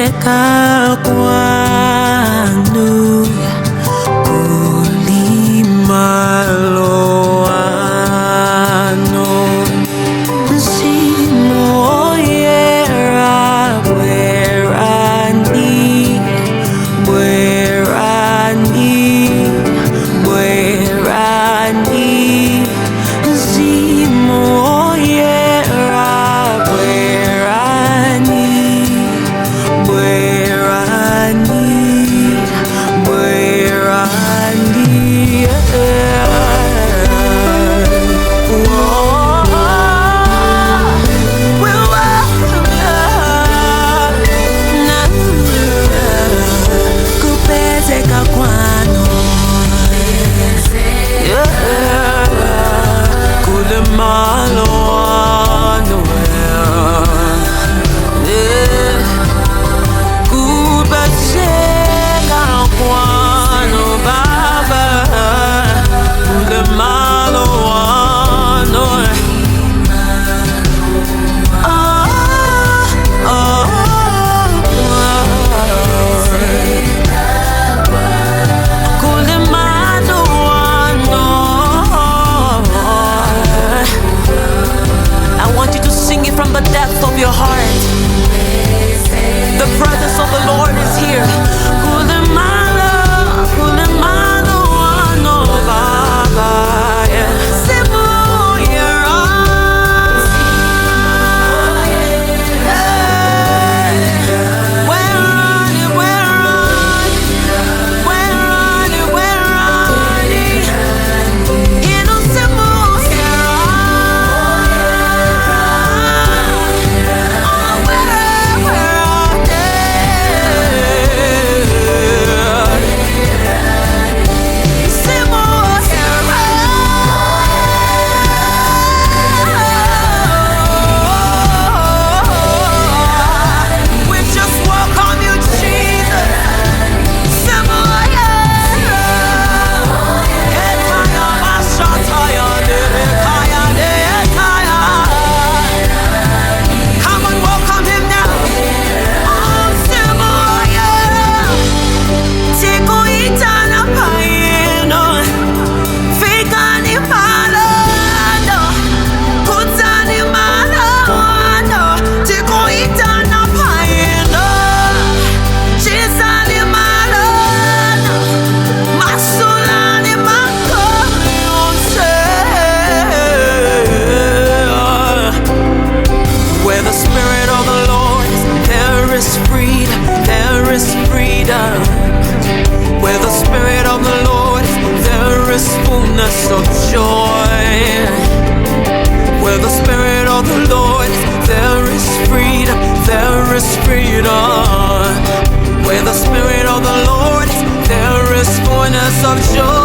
kupezeka kwanu kuli malo ano, msimu oyera bwerani, bwerani, bwerani, msimu oyera bwerani, bwerani, bwerani, kupezeka kwanu kule malo ano, kupezeka kwanu Baba kule malo ano. I want you to sing it from the depth of your heart. The presence of the Lord is here. Kulemalo ano Baba, yeah. Simu yera, inu simu yera. Where the Spirit of the Lord is, there is fullness of joy. Where the Spirit of the Lord is, there is freedom, there is freedom. Where the Spirit of the Lord is, there is fullness of joy.